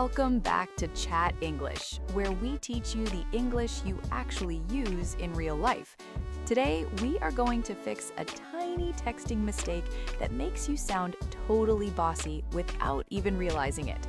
Welcome back to Chat English, where we teach you the English you actually use in real life. Today, we are going to fix a tiny texting mistake that makes you sound totally bossy without even realizing it.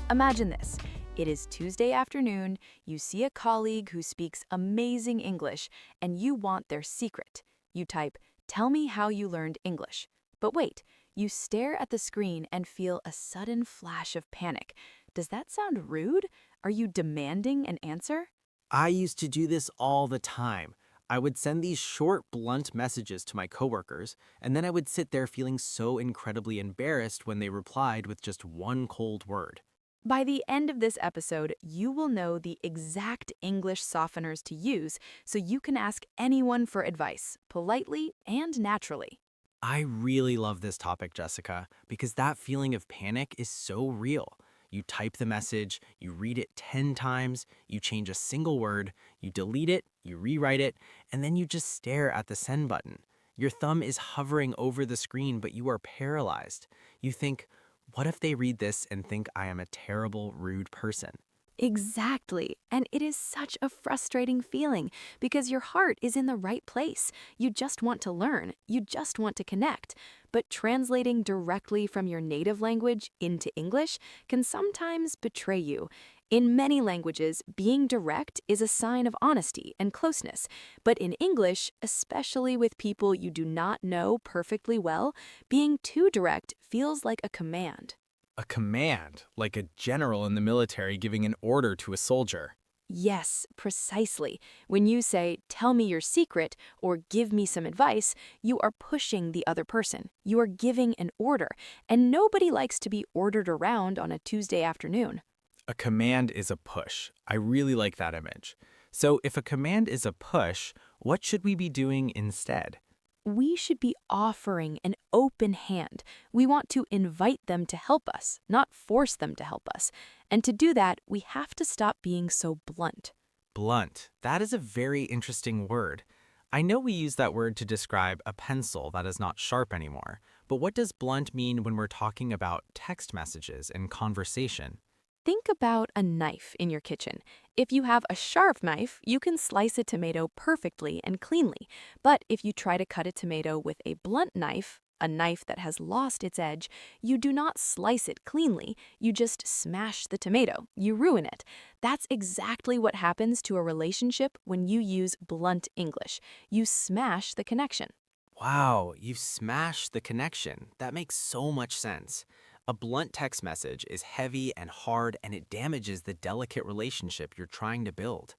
Imagine this. It is Tuesday afternoon, you see a colleague who speaks amazing English, and you want their secret. You type, "Tell me how you learned English." But wait, you stare at the screen and feel a sudden flash of panic. Does that sound rude? Are you demanding an answer? I used to do this all the time. I would send these short, blunt messages to my coworkers, and then I would sit there feeling so incredibly embarrassed when they replied with just one cold word. By the end of this episode, you will know the exact English softeners to use so you can ask anyone for advice, politely and naturally. I really love this topic, Jessica, because that feeling of panic is so real. You type the message, you read it 10 times, you change a single word, you delete it, you rewrite it, and then you just stare at the send button. Your thumb is hovering over the screen, but you are paralyzed. You think, what if they read this and think I am a terrible, rude person? Exactly. And it is such a frustrating feeling because your heart is in the right place. You just want to learn. You just want to connect. But translating directly from your native language into English can sometimes betray you. In many languages, being direct is a sign of honesty and closeness. But in English, especially with people you do not know perfectly well, being too direct feels like a command. A command, like a general in the military giving an order to a soldier. Yes, precisely. When you say, "Tell me your secret," or "Give me some advice," you are pushing the other person. You are giving an order, and nobody likes to be ordered around on a Tuesday afternoon. A command is a push. I really like that image. So if a command is a push, what should we be doing instead? We should be offering an open hand. We want to invite them to help us, not force them to help us. And to do that, we have to stop being so blunt. Blunt. That is a very interesting word. I know we use that word to describe a pencil that is not sharp anymore, but what does blunt mean when we're talking about text messages and conversation? Think about a knife in your kitchen. If you have a sharp knife, you can slice a tomato perfectly and cleanly. But if you try to cut a tomato with a blunt knife, a knife that has lost its edge, you do not slice it cleanly, you just smash the tomato. You ruin it. That's exactly what happens to a relationship when you use blunt English. You smash the connection. Wow, you've smashed the connection. That makes so much sense. A blunt text message is heavy and hard, and it damages the delicate relationship you're trying to build.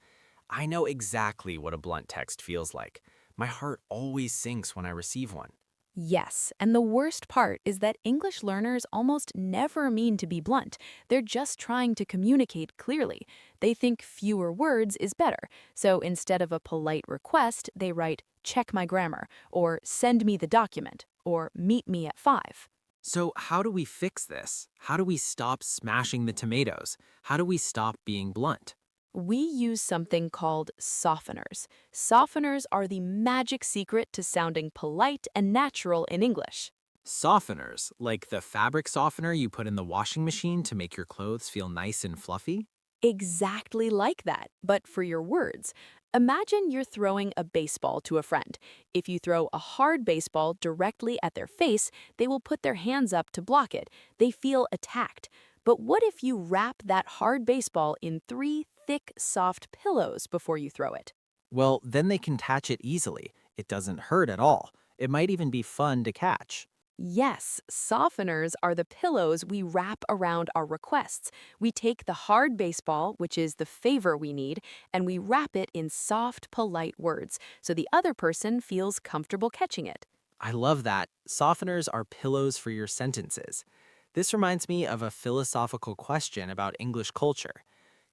I know exactly what a blunt text feels like. My heart always sinks when I receive one. Yes, and the worst part is that English learners almost never mean to be blunt. They're just trying to communicate clearly. They think fewer words is better. So instead of a polite request, they write, "Check my grammar," or "Send me the document," or "Meet me at 5." So, how do we fix this? How do we stop smashing the tomatoes? How do we stop being blunt? We use something called softeners. Softeners are the magic secret to sounding polite and natural in English. Softeners, like the fabric softener you put in the washing machine to make your clothes feel nice and fluffy? Exactly like that, but for your words. Imagine you're throwing a baseball to a friend. If you throw a hard baseball directly at their face, they will put their hands up to block it. They feel attacked. But what if you wrap that hard baseball in 3 thick, soft pillows before you throw it? Well, then they can catch it easily. It doesn't hurt at all. It might even be fun to catch. Yes, softeners are the pillows we wrap around our requests. We take the hard baseball, which is the favor we need, and we wrap it in soft, polite words so the other person feels comfortable catching it. I love that. Softeners are pillows for your sentences. This reminds me of a philosophical question about English culture.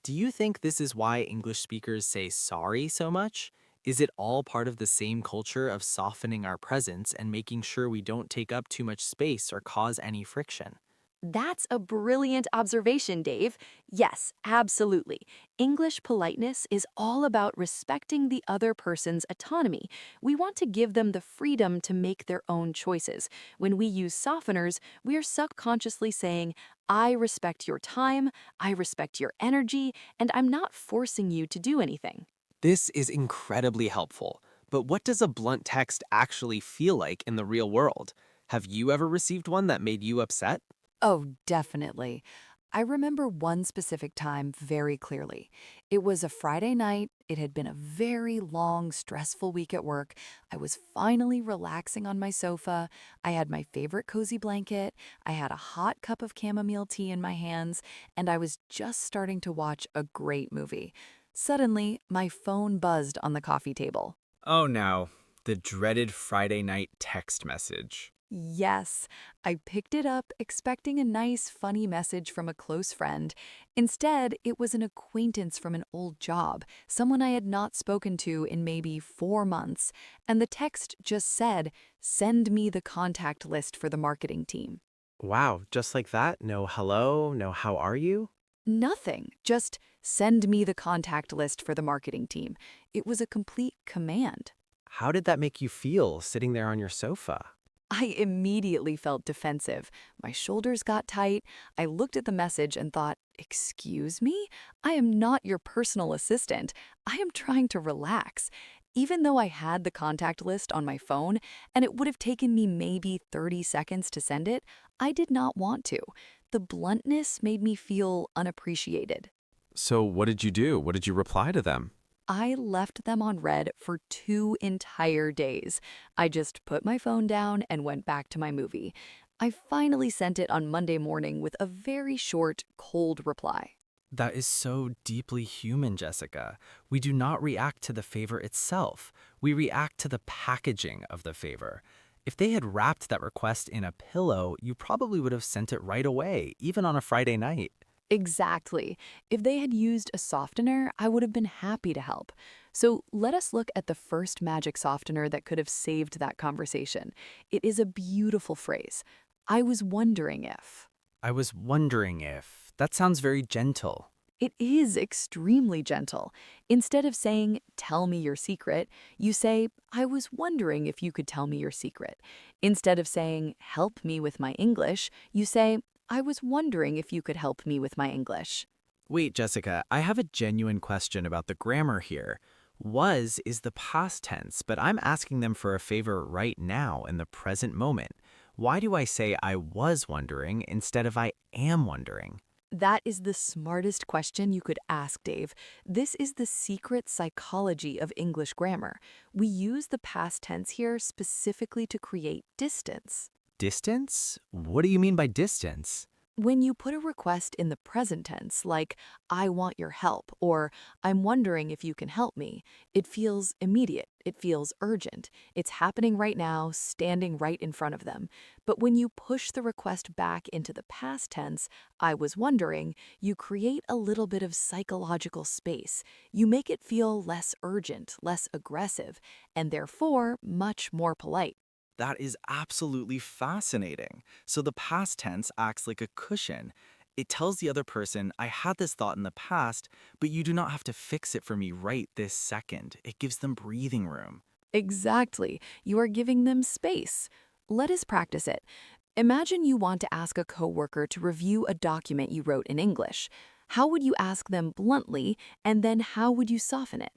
Do you think this is why English speakers say sorry so much? Is it all part of the same culture of softening our presence and making sure we don't take up too much space or cause any friction? That's a brilliant observation, Dave. Yes, absolutely. English politeness is all about respecting the other person's autonomy. We want to give them the freedom to make their own choices. When we use softeners, we are subconsciously saying, I respect your time, I respect your energy, and I'm not forcing you to do anything. This is incredibly helpful. But what does a blunt text actually feel like in the real world? Have you ever received one that made you upset? Oh, definitely. I remember one specific time very clearly. It was a Friday night. It had been a very long, stressful week at work. I was finally relaxing on my sofa. I had my favorite cozy blanket. I had a hot cup of chamomile tea in my hands, and I was just starting to watch a great movie. Suddenly, my phone buzzed on the coffee table. Oh no, the dreaded Friday night text message. Yes, I picked it up expecting a nice, funny message from a close friend. Instead, it was an acquaintance from an old job, someone I had not spoken to in maybe 4 months, and the text just said, "Send me the contact list for the marketing team." Wow, just like that? No hello, no how are you? Nothing, just send me the contact list for the marketing team. It was a complete command. How did that make you feel sitting there on your sofa? I immediately felt defensive. My shoulders got tight. I looked at the message and thought, "Excuse me? I am not your personal assistant. I am trying to relax." Even though I had the contact list on my phone and it would have taken me maybe 30 seconds to send it, I did not want to. The bluntness made me feel unappreciated. So, what did you do? What did you reply to them? I left them on red for 2 entire days. I just put my phone down and went back to my movie. I finally sent it on Monday morning with a very short, cold reply. That is so deeply human, Jessica. We do not react to the favor itself. We react to the packaging of the favor. If they had wrapped that request in a pillow, you probably would have sent it right away, even on a Friday night. Exactly. If they had used a softener, I would have been happy to help. So let us look at the first magic softener that could have saved that conversation. It is a beautiful phrase. I was wondering if. I was wondering if. That sounds very gentle. It is extremely gentle. Instead of saying, "Tell me your secret," you say, "I was wondering if you could tell me your secret." Instead of saying, "Help me with my English," you say, "I was wondering if you could help me with my English." Wait, Jessica, I have a genuine question about the grammar here. Was is the past tense, but I'm asking them for a favor right now in the present moment. Why do I say I was wondering instead of I am wondering? That is the smartest question you could ask, Dave. This is the secret psychology of English grammar. We use the past tense here specifically to create distance. Distance? What do you mean by distance? When you put a request in the present tense, like, "I want your help," or "I'm wondering if you can help me," it feels immediate. It feels urgent. It's happening right now, standing right in front of them. But when you push the request back into the past tense, "I was wondering," you create a little bit of psychological space. You make it feel less urgent, less aggressive, and therefore much more polite. That is absolutely fascinating. So the past tense acts like a cushion. It tells the other person, I had this thought in the past, but you do not have to fix it for me right this second. It gives them breathing room. Exactly. You are giving them space. Let us practice it. Imagine you want to ask a coworker to review a document you wrote in English. How would you ask them bluntly, and then how would you soften it?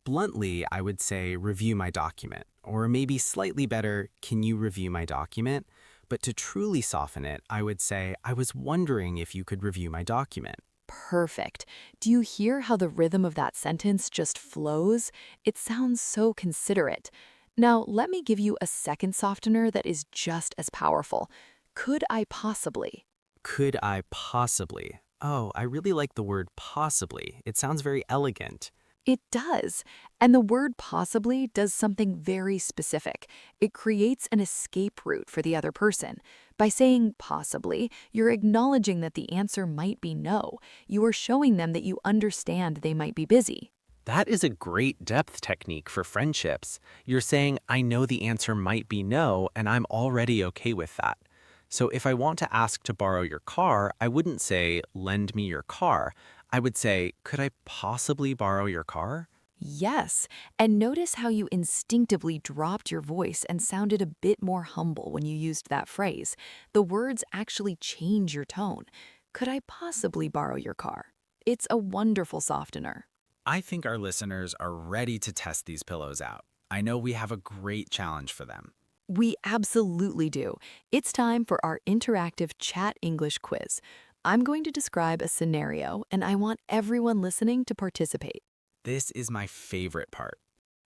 Bluntly, I would say review my document. Or maybe slightly better, can you review my document? But to truly soften it, I would say, I was wondering if you could review my document. Perfect. Do you hear how the rhythm of that sentence just flows? It sounds so considerate. Now, let me give you a second softener that is just as powerful. Could I possibly? Could I possibly? Oh, I really like the word possibly. It sounds very elegant. It does. And the word possibly does something very specific. It creates an escape route for the other person. By saying possibly, you're acknowledging that the answer might be no. You are showing them that you understand they might be busy. That is a great depth technique for friendships. You're saying, I know the answer might be no, and I'm already okay with that. So if I want to ask to borrow your car, I wouldn't say, lend me your car. I would say, could I possibly borrow your car? Yes, and notice how you instinctively dropped your voice and sounded a bit more humble when you used that phrase. The words actually change your tone. Could I possibly borrow your car? It's a wonderful softener. I think our listeners are ready to test these pillows out. I know we have a great challenge for them. We absolutely do. It's time for our interactive chat English quiz. I'm going to describe a scenario, and I want everyone listening to participate. This is my favorite part.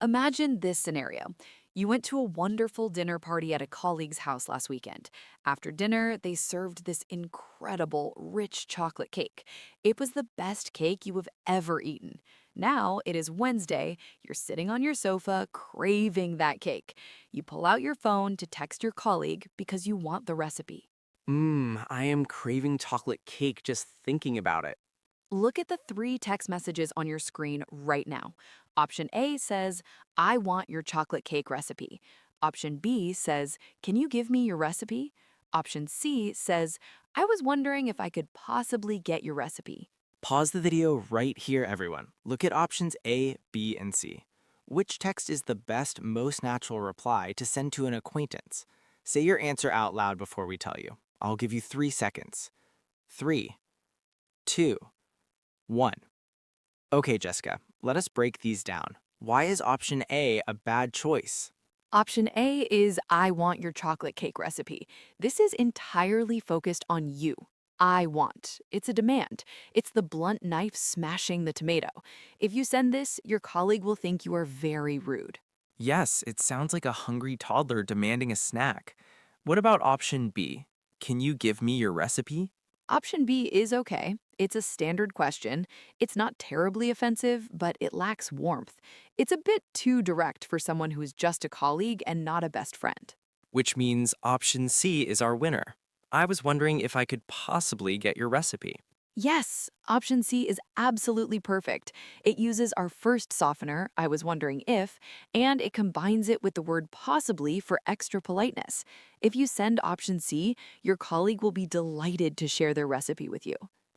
Imagine this scenario. You went to a wonderful dinner party at a colleague's house last weekend. After dinner, they served this incredible, rich chocolate cake. It was the best cake you have ever eaten. Now it is Wednesday. You're sitting on your sofa, craving that cake. You pull out your phone to text your colleague because you want the recipe. I am craving chocolate cake just thinking about it. Look at the 3 text messages on your screen right now. Option A says, I want your chocolate cake recipe. Option B says, can you give me your recipe? Option C says, I was wondering if I could possibly get your recipe. Pause the video right here, everyone. Look at options A, B, and C. Which text is the best, most natural reply to send to an acquaintance? Say your answer out loud before we tell you. I'll give you 3 seconds. 3, 2, 1. Okay, Jessica, let us break these down. Why is option A a bad choice? Option A is I want your chocolate cake recipe. This is entirely focused on you. I want. It's a demand. It's the blunt knife smashing the tomato. If you send this, your colleague will think you are very rude. Yes, it sounds like a hungry toddler demanding a snack. What about option B? Can you give me your recipe? Option B is okay. It's a standard question. It's not terribly offensive, but it lacks warmth. It's a bit too direct for someone who is just a colleague and not a best friend. Which means option C is our winner. I was wondering if I could possibly get your recipe. Yes, option C is absolutely perfect. It uses our first softener, I was wondering if, and it combines it with the word possibly for extra politeness. If you send option C, your colleague will be delighted to share their recipe with you.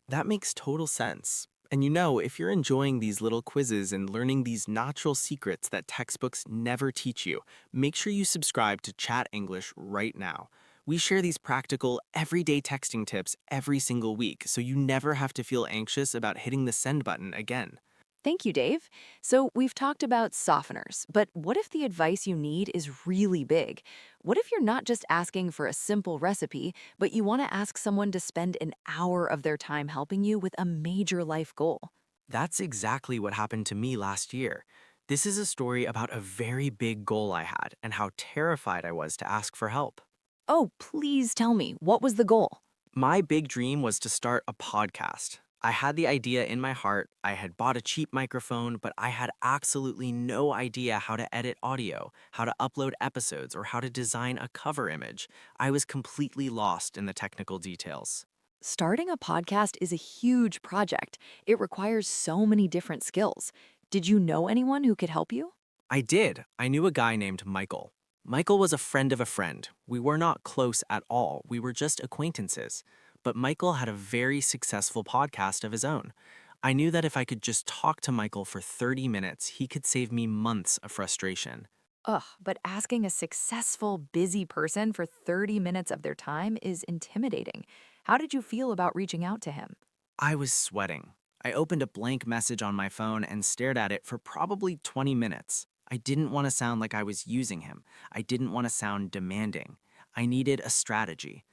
That makes total sense. And you know, if you're enjoying these little quizzes and learning these natural secrets that textbooks never teach you, make sure you subscribe to Chat English right now. We share these practical, everyday texting tips every single week, so you never have to feel anxious about hitting the send button again. Thank you, Dave. So we've talked about softeners, but what if the advice you need is really big? What if you're not just asking for a simple recipe, but you want to ask someone to spend an hour of their time helping you with a major life goal? That's exactly what happened to me last year. This is a story about a very big goal I had and how terrified I was to ask for help. Oh, please tell me, what was the goal? My big dream was to start a podcast. I had the idea in my heart. I had bought a cheap microphone, but I had absolutely no idea how to edit audio, how to upload episodes, or how to design a cover image. I was completely lost in the technical details. Starting a podcast is a huge project. It requires so many different skills. Did you know anyone who could help you? I did. I knew a guy named Michael. Michael was a friend of a friend. We were not close at all. We were just acquaintances. But Michael had a very successful podcast of his own. I knew that if I could just talk to Michael for 30 minutes, he could save me months of frustration. Ugh, but asking a successful, busy person for 30 minutes of their time is intimidating. How did you feel about reaching out to him? I was sweating. I opened a blank message on my phone and stared at it for probably 20 minutes. I didn't want to sound like I was using him. I didn't want to sound demanding. I needed a strategy.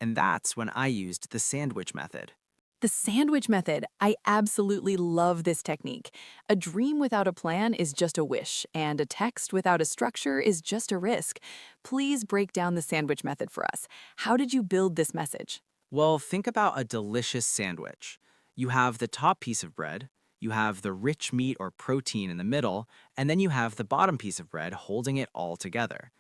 And that's when I used the sandwich method. The sandwich method. I absolutely love this technique. A dream without a plan is just a wish, and a text without a structure is just a risk. Please break down the sandwich method for us. How did you build this message? Well, think about a delicious sandwich. You have the top piece of bread, you have the rich meat or protein in the middle, and then you have the bottom piece of bread holding it all together.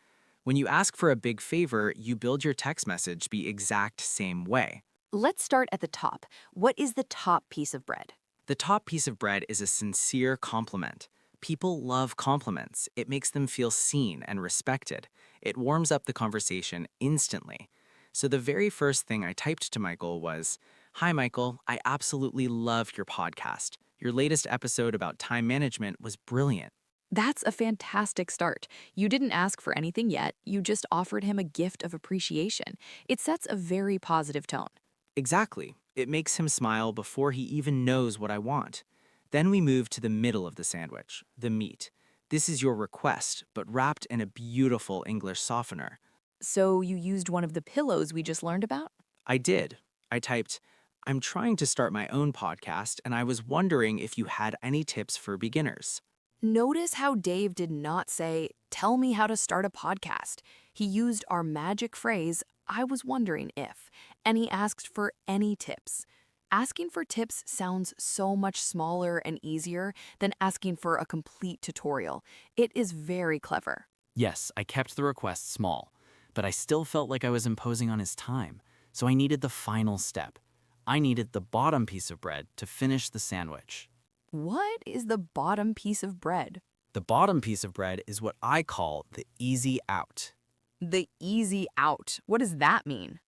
When you ask for a big favor, you build your text message the exact same way. Let's start at the top. What is the top piece of bread? The top piece of bread is a sincere compliment. People love compliments. It makes them feel seen and respected. It warms up the conversation instantly. So the very first thing I typed to Michael was, "Hi, Michael. I absolutely love your podcast. Your latest episode about time management was brilliant." That's a fantastic start. You didn't ask for anything yet, you just offered him a gift of appreciation. It sets a very positive tone. Exactly. It makes him smile before he even knows what I want. Then we move to the middle of the sandwich, the meat. This is your request, but wrapped in a beautiful English softener. So you used one of the pillows we just learned about? I did. I typed, "I'm trying to start my own podcast, and I was wondering if you had any tips for beginners." Notice how Dave did not say, "Tell me how to start a podcast." He used our magic phrase, "I was wondering if," and he asked for any tips. Asking for tips sounds so much smaller and easier than asking for a complete tutorial. It is very clever. Yes, I kept the request small, but I still felt like I was imposing on his time, so I needed the final step. I needed the bottom piece of bread to finish the sandwich. What is the bottom piece of bread? The bottom piece of bread is what I call the easy out. The easy out. What does that mean?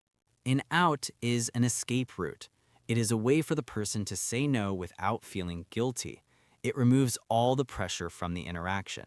An out is an escape route. It is a way for the person to say no without feeling guilty. It removes all the pressure from the interaction.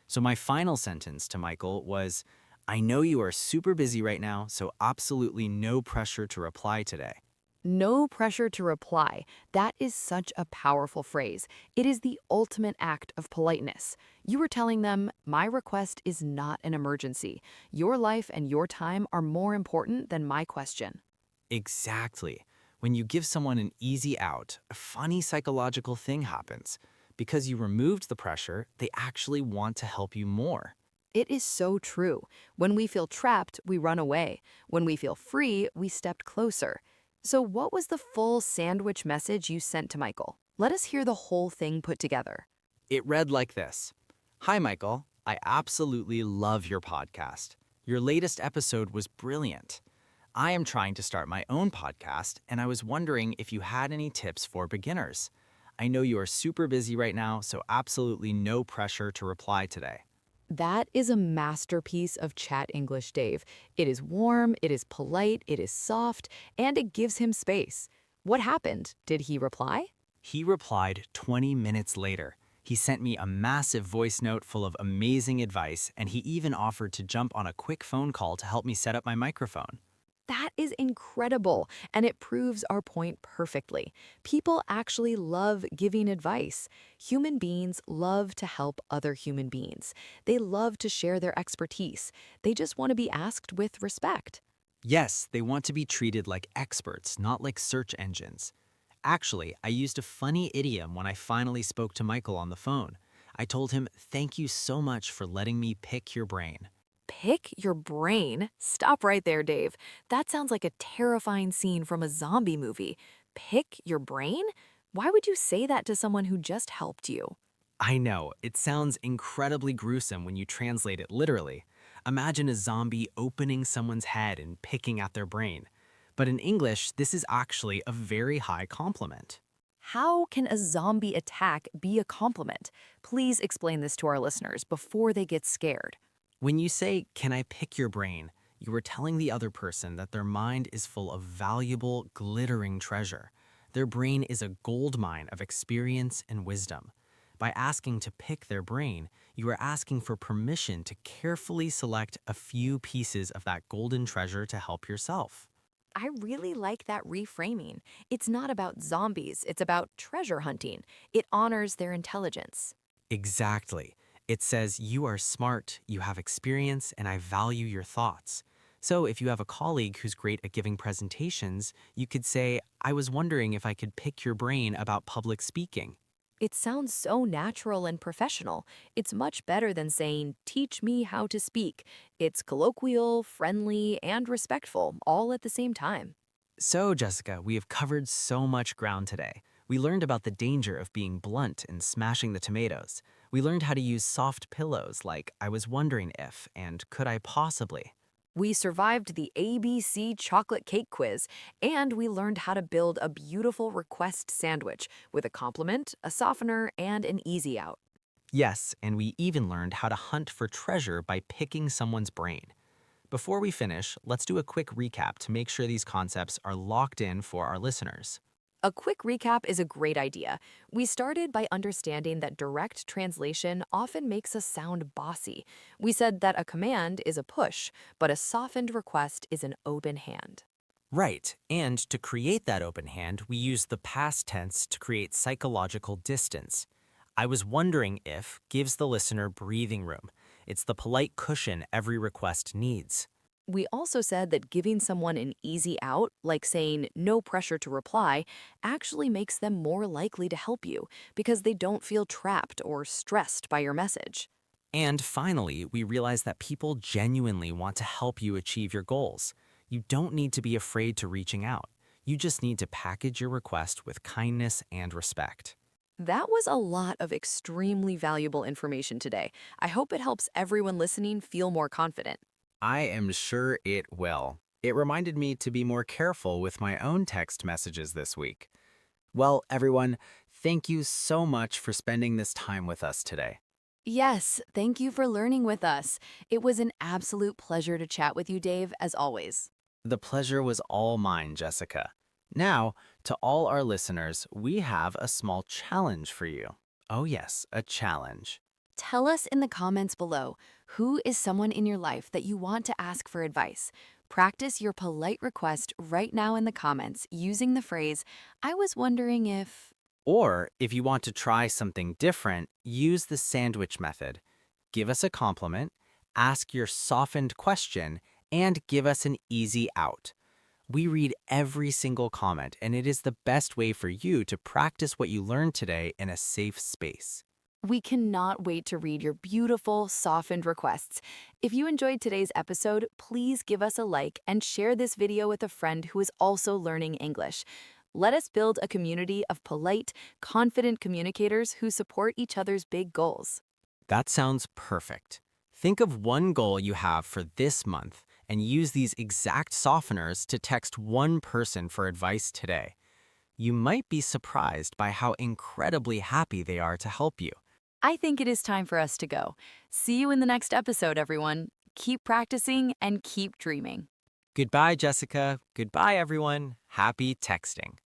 So my final sentence to Michael was, "I know you are super busy right now, so absolutely no pressure to reply today." No pressure to reply. That is such a powerful phrase. It is the ultimate act of politeness. You were telling them, my request is not an emergency. Your life and your time are more important than my question. Exactly. When you give someone an easy out, a funny psychological thing happens. Because you removed the pressure, they actually want to help you more. It is so true. When we feel trapped, we run away. When we feel free, we step closer. So what was the full sandwich message you sent to Michael? Let us hear the whole thing put together. It read like this. "Hi, Michael. I absolutely love your podcast. Your latest episode was brilliant. I am trying to start my own podcast, and I was wondering if you had any tips for beginners. I know you are super busy right now, so absolutely no pressure to reply today." That is a masterpiece of chat English, Dave. It is warm, it is polite, it is soft, and it gives him space. What happened? Did he reply? He replied 20 minutes later. He sent me a massive voice note full of amazing advice, and he even offered to jump on a quick phone call to help me set up my microphone. That is incredible, and it proves our point perfectly. People actually love giving advice. Human beings love to help other human beings. They love to share their expertise. They just want to be asked with respect. Yes, they want to be treated like experts, not like search engines. Actually, I used a funny idiom when I finally spoke to Michael on the phone. I told him, "Thank you so much for letting me pick your brain." Pick your brain? Stop right there, Dave. That sounds like a terrifying scene from a zombie movie. Pick your brain? Why would you say that to someone who just helped you? I know, it sounds incredibly gruesome when you translate it literally. Imagine a zombie opening someone's head and picking at their brain. But in English, this is actually a very high compliment. How can a zombie attack be a compliment? Please explain this to our listeners before they get scared. When you say, "Can I pick your brain?" you are telling the other person that their mind is full of valuable, glittering treasure. Their brain is a gold mine of experience and wisdom. By asking to pick their brain, you are asking for permission to carefully select a few pieces of that golden treasure to help yourself. I really like that reframing. It's not about zombies, it's about treasure hunting. It honors their intelligence. Exactly. It says, "You are smart, you have experience, and I value your thoughts." So if you have a colleague who's great at giving presentations, you could say, "I was wondering if I could pick your brain about public speaking." It sounds so natural and professional. It's much better than saying, "Teach me how to speak." It's colloquial, friendly, and respectful, all at the same time. So, Jessica, we have covered so much ground today. We learned about the danger of being blunt and smashing the tomatoes. We learned how to use soft pillows like "I was wondering if" and "could I possibly." We survived the ABC chocolate cake quiz, and we learned how to build a beautiful request sandwich with a compliment, a softener, and an easy out. Yes, and we even learned how to hunt for treasure by picking someone's brain. Before we finish, let's do a quick recap to make sure these concepts are locked in for our listeners. A quick recap is a great idea. We started by understanding that direct translation often makes us sound bossy. We said that a command is a push, but a softened request is an open hand. Right, and to create that open hand, we use the past tense to create psychological distance. I was wondering if gives the listener breathing room. It's the polite cushion every request needs. We also said that giving someone an easy out, like saying no pressure to reply, actually makes them more likely to help you because they don't feel trapped or stressed by your message. And finally, we realize that people genuinely want to help you achieve your goals. You don't need to be afraid to reaching out. You just need to package your request with kindness and respect. That was a lot of extremely valuable information today. I hope it helps everyone listening feel more confident. I am sure it will. It reminded me to be more careful with my own text messages this week. Well, everyone, thank you so much for spending this time with us today. Yes, thank you for learning with us. It was an absolute pleasure to chat with you, Dave, as always. The pleasure was all mine, Jessica. Now, to all our listeners, we have a small challenge for you. Oh yes, a challenge. Tell us in the comments below, who is someone in your life that you want to ask for advice? Practice your polite request right now in the comments using the phrase, I was wondering if... Or, if you want to try something different, use the sandwich method. Give us a compliment, ask your softened question, and give us an easy out. We read every single comment, and it is the best way for you to practice what you learned today in a safe space. We cannot wait to read your beautiful, softened requests. If you enjoyed today's episode, please give us a like and share this video with a friend who is also learning English. Let us build a community of polite, confident communicators who support each other's big goals. That sounds perfect. Think of one goal you have for this month and use these exact softeners to text one person for advice today. You might be surprised by how incredibly happy they are to help you. I think it is time for us to go. See you in the next episode, everyone. Keep practicing and keep dreaming. Goodbye, Jessica. Goodbye, everyone. Happy texting.